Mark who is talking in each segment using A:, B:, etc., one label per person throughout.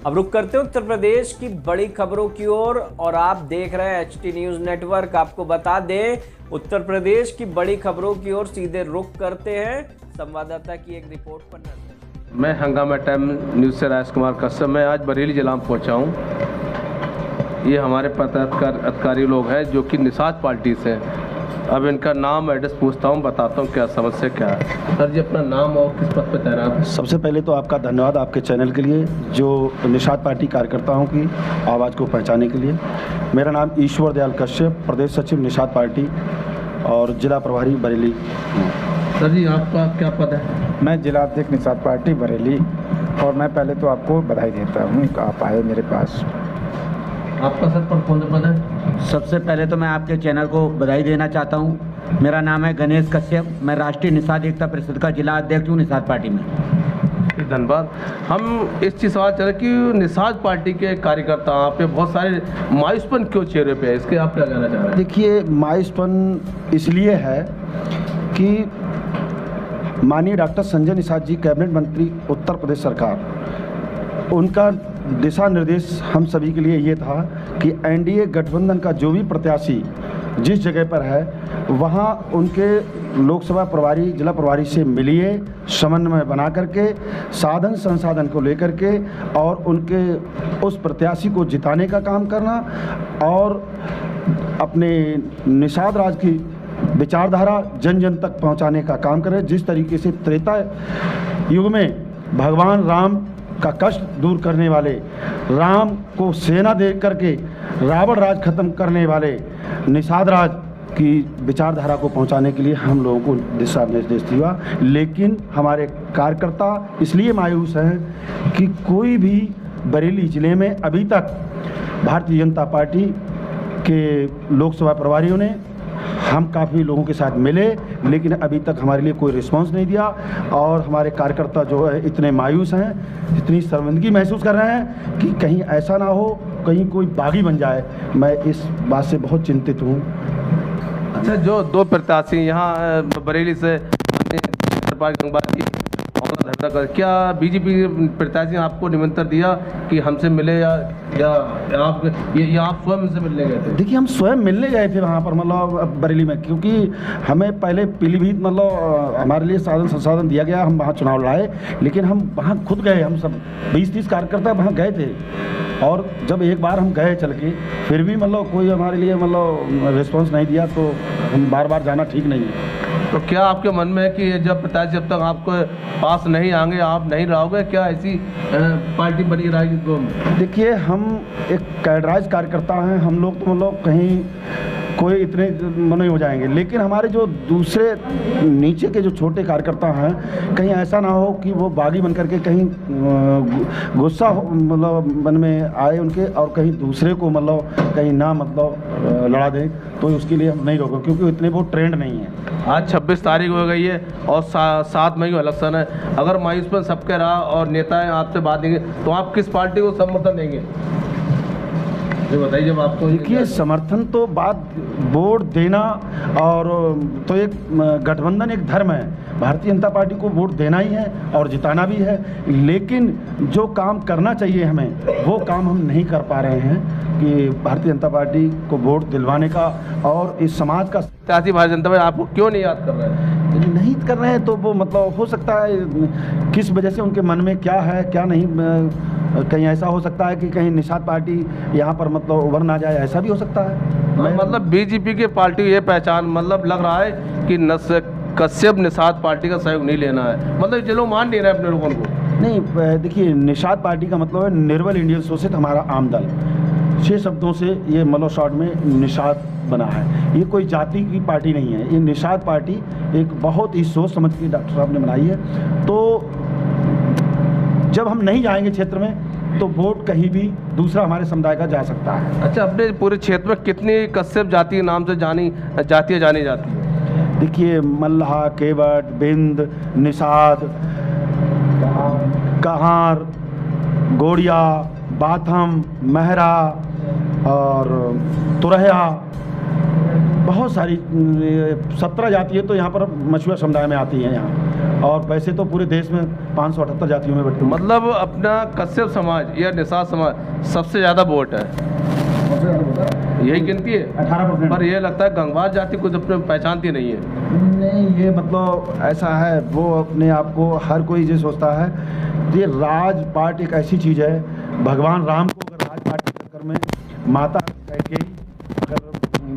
A: अब रुक करते हैं उत्तर प्रदेश की बड़ी खबरों की ओर और आप देख रहे हैं HT न्यूज नेटवर्क। आपको बता दें, उत्तर प्रदेश की बड़ी खबरों की ओर सीधे रुक करते हैं संवाददाता की एक रिपोर्ट पर नजर।
B: मैं हंगामा टाइम न्यूज़ से राजकुमार कश्यप। मैं आज बरेली जिला में पहुंचा हूं। ये हमारे अधिकारी लोग हैं जो कि निषाद पार्टी से हैं। अब इनका नाम एड्रेस पूछता हूं, बताता हूं क्या समस्या क्या है। सर जी, अपना नाम और किस पद पर तैनात है?
C: सबसे पहले तो आपका धन्यवाद आपके चैनल के लिए जो निषाद पार्टी कार्यकर्ताओं की आवाज़ को पहचानने के लिए। मेरा नाम ईश्वर दयाल कश्यप, प्रदेश सचिव निषाद पार्टी और जिला प्रभारी बरेली।
B: सर जी, आपका क्या पद है?
D: मैं जिला अध्यक्ष निषाद पार्टी बरेली। और मैं पहले तो आपको बधाई देता हूँ कि आप आए मेरे पास।
B: आपका सर पर कौन सा पद है?
E: सबसे पहले तो मैं आपके चैनल को बधाई देना चाहता हूं। मेरा नाम है गणेश कश्यप। मैं राष्ट्रीय निषाद एकता परिषद का जिला अध्यक्ष हूं निषाद पार्टी में।
B: धन्यवाद। हम इस चीज़ सवाल चले कि निषाद पार्टी के कार्यकर्ता आप पे बहुत सारे मायूसपन क्यों चेहरे पे है, इसके आप क्या कहना चाह रहे हैं?
C: देखिए, मायूसपन इसलिए है कि माननीय डॉक्टर संजय निषाद जी कैबिनेट मंत्री उत्तर प्रदेश सरकार, उनका दिशा निर्देश हम सभी के लिए ये था कि एनडीए गठबंधन का जो भी प्रत्याशी जिस जगह पर है वहाँ उनके लोकसभा प्रभारी जिला प्रभारी से मिलिए, समन्वय बना करके साधन संसाधन को लेकर के और उनके उस प्रत्याशी को जिताने का काम करना और अपने निषाद राज की विचारधारा जन जन तक पहुंचाने का काम करें। जिस तरीके से त्रेता युग में भगवान राम का कष्ट दूर करने वाले, राम को सेना दे करके रावण राज खत्म करने वाले निषाद राज की विचारधारा को पहुंचाने के लिए हम लोगों को दिशा निर्देश दिया। लेकिन हमारे कार्यकर्ता इसलिए मायूस हैं कि कोई भी बरेली ज़िले में अभी तक भारतीय जनता पार्टी के लोकसभा प्रभारियों ने, हम काफ़ी लोगों के साथ मिले लेकिन अभी तक हमारे लिए कोई रिस्पांस नहीं दिया और हमारे कार्यकर्ता जो है इतने मायूस हैं, इतनी शर्मिंदगी महसूस कर रहे हैं कि कहीं ऐसा ना हो कहीं कोई बागी बन जाए। मैं इस बात से बहुत चिंतित हूँ।
B: अच्छा, जो दो प्रत्याशी यहाँ बरेली से क्या बीजेपी प्रत्याशी ने आपको निमंत्रण दिया कि हमसे मिले या आप स्वयं से मिलने गए थे?
C: देखिए, हम स्वयं मिलने गए थे वहाँ पर मतलब बरेली में, क्योंकि हमें पहले पीलीभीत मतलब हमारे लिए साधन संसाधन दिया गया, हम वहाँ चुनाव लड़ाए, लेकिन हम वहाँ खुद गए, हम सब 20-30 कार्यकर्ता वहाँ गए थे। और जब एक बार हम गए चल के, फिर भी मतलब कोई हमारे लिए मतलब रिस्पॉन्स नहीं दिया, तो हम बार बार जाना ठीक नहीं है।
B: तो क्या आपके मन में है कि जब जब तक आपको पास नहीं आएंगे आप नहीं रहोगे, क्या ऐसी पार्टी बनी रहेगी? तो
C: देखिए, हम एक कैडराइज कार्यकर्ता हैं, हम लोग तो मतलब कहीं कोई इतने नहीं हो जाएंगे, लेकिन हमारे जो दूसरे नीचे के जो छोटे कार्यकर्ता हैं, कहीं ऐसा ना हो कि वो बागी बन करके कहीं गुस्सा मतलब मन में आए उनके और कहीं दूसरे को मतलब कहीं ना मतलब लड़ा दें, तो उसके लिए हम नहीं रोकेंगे, क्योंकि इतने वो ट्रेंड नहीं है।
B: आज 26 तारीख हो गई है और 7 मई को इलेक्शन है। अगर मायूसपन सबके रहा और नेताएं आपसे बात देंगे तो आप किस पार्टी को समर्थन देंगे? बताइए। जब आपको
C: देखिए, समर्थन तो बात वोट देना और तो एक गठबंधन एक धर्म है, भारतीय जनता पार्टी को वोट देना ही है और जिताना भी है, लेकिन जो काम करना चाहिए हमें वो काम हम नहीं कर पा रहे हैं कि भारतीय जनता पार्टी को वोट दिलवाने का और इस समाज का।
B: भारतीय जनता पार्टी आपको क्यों नहीं याद कर रहे हैं?
C: नहीं कर रहे हैं तो वो मतलब हो सकता है किस वजह से उनके मन में क्या है क्या नहीं, कहीं ऐसा हो सकता है कि कहीं निषाद पार्टी यहाँ पर मतलब उभर ना जाए, ऐसा भी हो सकता है।
B: मतलब बीजेपी की पार्टी ये पहचान मतलब लग रहा है कि कश्यप निषाद पार्टी का सहयोग नहीं लेना है, मतलब ये लोग मान नहीं रहे अपने लोगों को।
C: नहीं, देखिए, निषाद पार्टी का मतलब है निर्बल इंडियन शोषित हमारा आम दल। 6 शब्दों से ये मतलब शॉर्ट में निषाद बना है। ये कोई जाति की पार्टी नहीं है, ये निषाद पार्टी एक बहुत ही सोच समझ के डॉक्टर साहब ने बनाई है। तो जब हम नहीं जाएंगे क्षेत्र में तो वोट कहीं भी दूसरा हमारे समुदाय का जा सकता है।
B: अच्छा, अपने पूरे क्षेत्र में कितनी कश्यप जाति के नाम से जानी जाती है?
C: देखिए, मल्लाह, केवट, बिंद, निषाद, कहार, गोड़िया, बाथम, मेहरा और तुरहिया, बहुत सारी 17 जातियाँ तो यहाँ पर मछुआ समुदाय में आती हैं यहाँ, और वैसे तो पूरे देश में 578 जातियों में बटती।
B: मतलब अपना कश्यप समाज या निषाद समाज सबसे ज़्यादा वोट है, यही गिनती है
C: 18%।
B: पर यह लगता है गंगवार जाति कुछ अपने पहचानती नहीं है।
C: नहीं, ये मतलब ऐसा है, वो अपने आप को हर कोई ये सोचता है। ये राजपाट एक ऐसी चीज़ है, भगवान राम को अगर राजपाट के चक्कर में माता कैकेयी अगर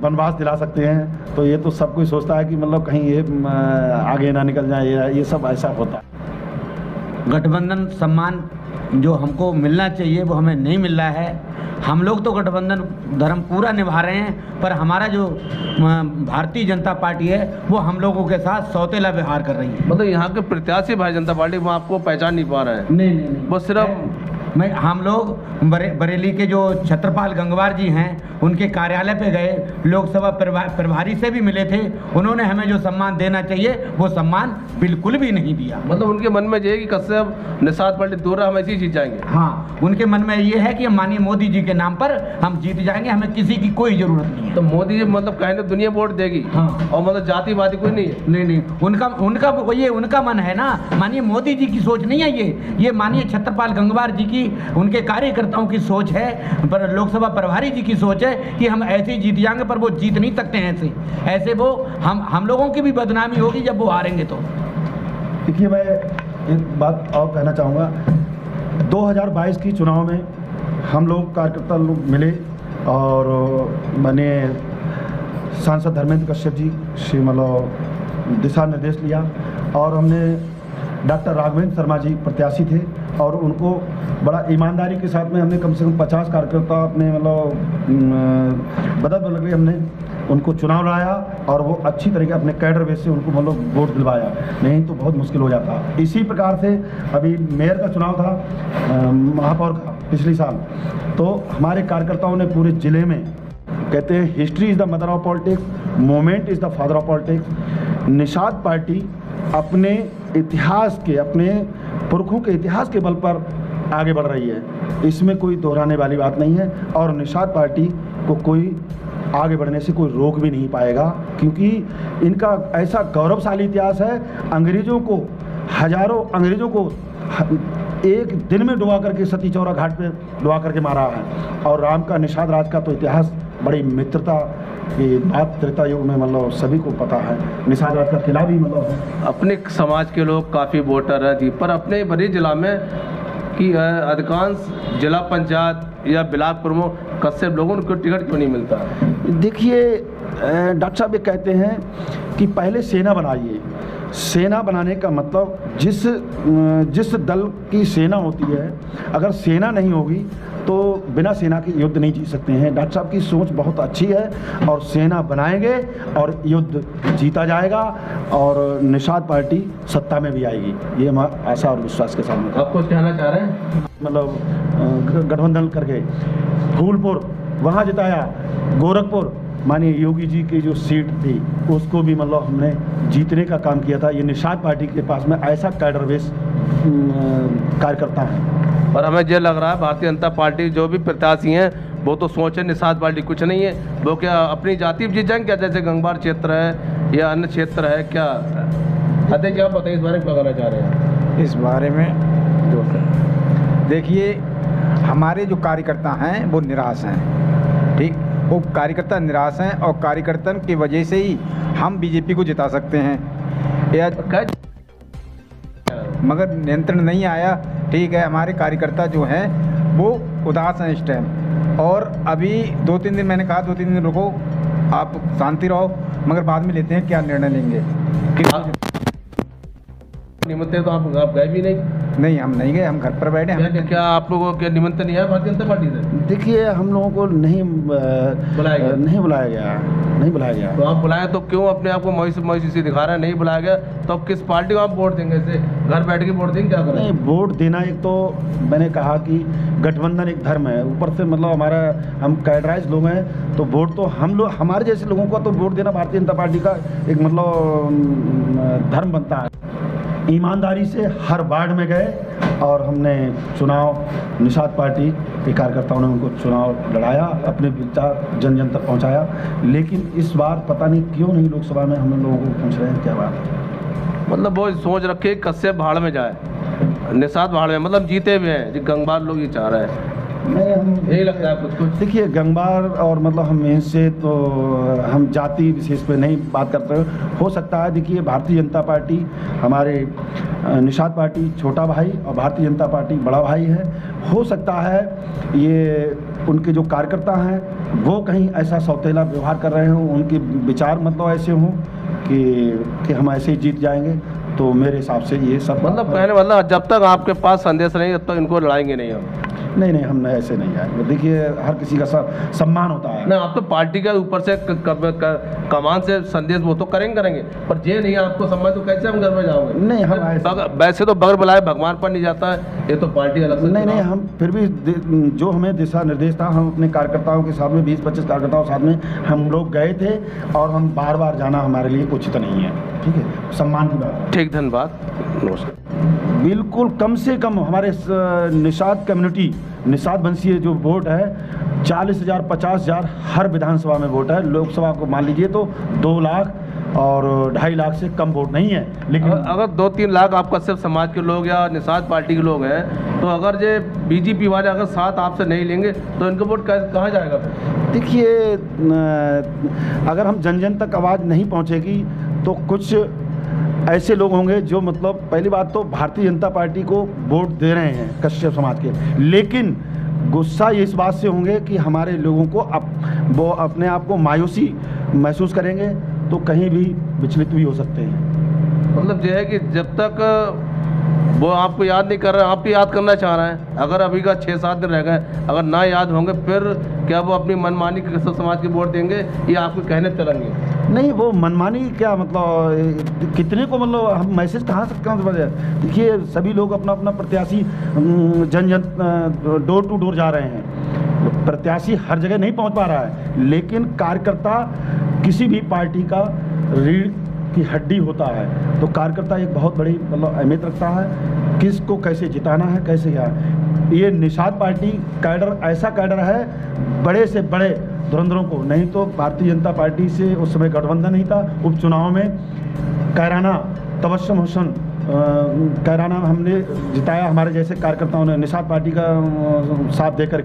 C: वनवास दिला सकते हैं, तो ये तो सब कोई सोचता है कि मतलब कहीं ये आगे ना निकल जाए, ये सब ऐसा होता है।
E: गठबंधन सम्मान जो हमको मिलना चाहिए वो हमें नहीं मिल रहा है। हम लोग तो गठबंधन धर्म पूरा निभा रहे हैं, पर हमारा जो भारतीय जनता पार्टी है वो हम लोगों के साथ सौतेला व्यवहार कर रही है।
B: मतलब यहाँ के प्रत्याशी भारतीय जनता पार्टी वो आपको पहचान नहीं पा रहे हैं?
E: नहीं,
B: वो सिर्फ
E: हम लोग बरेली के जो छत्रपाल गंगवार जी हैं उनके कार्यालय पे गए, लोकसभा प्रभारी से भी मिले थे, उन्होंने हमें जो सम्मान देना चाहिए वो सम्मान बिल्कुल भी नहीं दिया।
B: मतलब उनके मन में ये है कि कश्यप निषाद पार्टी दोहरा हम ऐसे ही जीत जाएंगे।
E: हाँ, उनके मन में ये है कि माननीय मोदी जी के नाम पर हम जीत जाएंगे, हमें किसी की कोई जरूरत नहीं है।
B: तो मोदी जी मतलब कहने दुनिया वोट देगी।
E: हाँ।
B: और मतलब जातिवादी कोई नहीं है?
E: नहीं, उनका मन है ना, माननीय मोदी जी की सोच नहीं है ये माननीय छत्रपाल गंगवार जी की, उनके कार्यकर्ताओं की सोच है, पर लोकसभा प्रभारी जी की सोच है कि हम ऐसे ही जीत जाएंगे, पर वो जीत नहीं सकते हैं ऐसे वो हम लोगों की भी बदनामी होगी जब वो हारेंगे। तो
C: देखिए, मैं एक बात और कहना चाहूँगा। 2022 की चुनाव में हम लोग कार्यकर्ता लोग मिले और मैंने सांसद धर्मेंद्र कश्यप जी से मतलब दिशा निर्देश लिया, और हमने डॉक्टर राघवेंद्र शर्मा जी प्रत्याशी थे, और उनको बड़ा ईमानदारी के साथ में हमने कम से कम 50 कार्यकर्ता अपने मतलब बदल के हमने उनको चुनाव लाया, और वो अच्छी तरीके अपने कैडर बेस से उनको मतलब वोट दिलवाया, नहीं तो बहुत मुश्किल हो जाता। इसी प्रकार से अभी मेयर का चुनाव था, महापौर का पिछले साल, तो हमारे कार्यकर्ताओं ने पूरे ज़िले में, कहते हैं history is the mother of politics, moment is the father of politics. Nishad party अपने इतिहास के, अपने पुरखों के इतिहास के बल पर आगे बढ़ रही है, इसमें कोई दोहराने वाली बात नहीं है, और निषाद पार्टी को कोई आगे बढ़ने से कोई रोक भी नहीं पाएगा, क्योंकि इनका ऐसा गौरवशाली इतिहास है। अंग्रेज़ों को, हजारों अंग्रेज़ों को एक दिन में डुबा करके सती चौरा घाट पे डुबा करके मारा है, और राम का निषाद राज का तो इतिहास बड़ी मित्रता की बात त्रेता युग में मतलब सभी को पता है। निषाद राज का किला भी मतलब
B: अपने समाज के लोग काफ़ी वोटर हैं जी, पर अपने बरेली जिला में कि अधिकांश जिला पंचायत या ब्लॉक प्रमुख कश्यप लोगों को टिकट क्यों नहीं मिलता?
C: देखिए डॉक्टर साहब ये कहते हैं कि पहले सेना बनाइए। सेना बनाने का मतलब जिस दल की सेना होती है, अगर सेना नहीं होगी तो बिना सेना के युद्ध नहीं जीत सकते हैं। डॉक्टर साहब की सोच बहुत अच्छी है, और सेना बनाएंगे और युद्ध जीता जाएगा, और निषाद पार्टी सत्ता में भी आएगी, ये हम आशा और विश्वास के साथ।
B: आप कुछ कहना चाह रहे हैं?
C: मतलब गठबंधन करके फूलपुर वहाँ जिताया, गोरखपुर माननीय योगी जी की जो सीट थी उसको भी मतलब हमने जीतने का काम किया था। ये निषाद पार्टी के पास में ऐसा कैडर बेस कार्यकर्ता है।
B: और हमें ये लग रहा है भारतीय जनता पार्टी जो भी प्रत्याशी हैं वो तो सोचे निषाद पार्टी कुछ नहीं है, वो क्या अपनी जाति जीत जाएंगे क्या? जैसे गंगवार क्षेत्र है या अन्य क्षेत्र है क्या? अध्यक्ष आप बताइए इस बारे में क्या कहना चाह रहे हैं?
D: इस बारे में देखिए, हमारे जो कार्यकर्ता हैं वो निराश हैं, ठीक, वो कार्यकर्ता निराश हैं, और कार्यकर्ता की वजह से ही हम बीजेपी को जिता सकते हैं, या मगर नियंत्रण नहीं आया। ठीक है, हमारे कार्यकर्ता जो हैं वो उदास हैं इस टाइम, और अभी 2-3 दिन मैंने कहा 2-3 दिन रुको, आप शांति रहो, मगर बाद में लेते हैं क्या निर्णय लेंगे।
B: निमंत्रण तो आप गए भी
D: नहीं, हम नहीं गए, हम घर पर बैठे हैं।
B: क्या आप लोगों के निमंत्रण नहीं आया भारतीय जनता पार्टी से?
C: देखिए, हम लोगों को नहीं बुलाया गया।
B: तो आप बुलाए तो क्यों अपने आप को मौसी दिखा रहे हैं? नहीं बुलाया गया तो अब किस पार्टी को आप वोट देंगे? ऐसे घर बैठ के वोट देंगे क्या करें?
C: नहीं, वोट देना, एक तो मैंने कहा कि गठबंधन एक धर्म है, ऊपर से मतलब हमारा हम कैडराइज लोग हैं, तो वोट तो हम लोग, हमारे जैसे लोगों को तो वोट देना भारतीय जनता पार्टी का एक मतलब धर्म बनता है। ईमानदारी से हर वार्ड में गए और हमने चुनाव निषाद पार्टी के कार्यकर्ताओं ने उनको चुनाव लड़ाया, अपने विचार जन जन तक पहुँचाया। लेकिन इस बार पता नहीं क्यों नहीं लोकसभा में हम लोगों को पूछ रहे हैं, क्या बात है?
B: मतलब वो सोच रखे कश्यप भाड़ में जाए, निषाद भाड़ में, मतलब जीते हुए हैं जो गंगबार लोग ये चाह रहे हैं।
C: नहीं, हम
B: यही लगता है कुछ कुछ।
C: देखिए, गंगबार और मतलब हम इनसे तो हम जाति विशेष पे नहीं बात करते। हो सकता है, देखिए, भारतीय जनता पार्टी हमारे निषाद पार्टी छोटा भाई और भारतीय जनता पार्टी बड़ा भाई है। हो सकता है ये उनके जो कार्यकर्ता हैं वो कहीं ऐसा सौतेला व्यवहार कर रहे हों, उनके विचार मतलब ऐसे हों कि हम ऐसे ही जीत जाएंगे। तो मेरे हिसाब से ये सब
B: मतलब कहने मतलब जब तक आपके पास संदेश नहीं तब तक इनको लड़ाएंगे नहीं हम।
C: नहीं, हम ऐसे नहीं आएंगे। देखिए, हर किसी का सम्मान होता है
B: ना। आप तो पार्टी के ऊपर से कमान से संदेश वो तो करेंगे, पर ये नहीं आपको सम्मान तो कैसे हम घर में जाओगे?
C: नहीं, हम
B: वैसे तो बगैर बुलाए भगवान पर नहीं जाता है, ये तो पार्टी अलग से।
C: नहीं, हम फिर भी जो हमें दिशा निर्देश था, हम अपने कार्यकर्ताओं के साथ में 20-25 कार्यकर्ताओं के साथ में हम लोग गए थे और हम बार बार जाना हमारे लिए उचित नहीं है। ठीक है, सम्मान की बात।
B: ठीक, धन्यवाद, नमस्कार।
C: बिल्कुल, कम से कम हमारे निषाद कम्युनिटी, निषाद वंशीय जो वोट है 40,000 50,000 हर विधानसभा में वोट है। लोकसभा को मान लीजिए तो 2 लाख और 2.5 लाख से कम वोट नहीं है। लेकिन
B: अगर 2-3 लाख आपका सिर्फ समाज के लोग या निषाद पार्टी के लोग हैं, तो अगर ये बीजेपी वाले अगर साथ आपसे नहीं लेंगे तो इनका वोट कहाँ जाएगा फिर?
C: देखिए, अगर हम जन जन तक आवाज़ नहीं पहुंचेगी तो कुछ ऐसे लोग होंगे जो मतलब पहली बात तो भारतीय जनता पार्टी को वोट दे रहे हैं कश्यप समाज के, लेकिन गुस्सा ये इस बात से होंगे कि हमारे लोगों को वो अपने आप को मायूसी महसूस करेंगे तो कहीं भी विचलित भी हो सकते हैं।
B: मतलब ये है कि जब तक वो आपको याद नहीं कर रहे, आप भी याद करना चाह रहे हैं। अगर अभी का 6-7 दिन रह गए, अगर ना याद होंगे फिर क्या वो अपनी मनमानी कश्यप समाज के वोट देंगे या आपको कहने चलेंगे?
C: नहीं, वो मनमानी क्या मतलब कितने को मतलब हम मैसेज कहाँ से समझ जाए? देखिए, सभी लोग अपना अपना प्रत्याशी जन डोर टू डोर जा रहे हैं। प्रत्याशी हर जगह नहीं पहुँच पा रहा है, लेकिन कार्यकर्ता किसी भी पार्टी का रीढ़ की हड्डी होता है। तो कार्यकर्ता एक बहुत बड़ी मतलब अहमियत रखता है, किसको कैसे जिताना है, कैसे क्या है। ये निषाद पार्टी कैडर ऐसा कैडर है, बड़े से बड़े धुरंधरों को, नहीं तो भारतीय जनता पार्टी से उस समय गठबंधन नहीं था। उपचुनाव में कैराना तबस्सुम हुसैन कैराना हमने जिताया, हमारे जैसे कार्यकर्ताओं ने निषाद पार्टी का साथ देकर।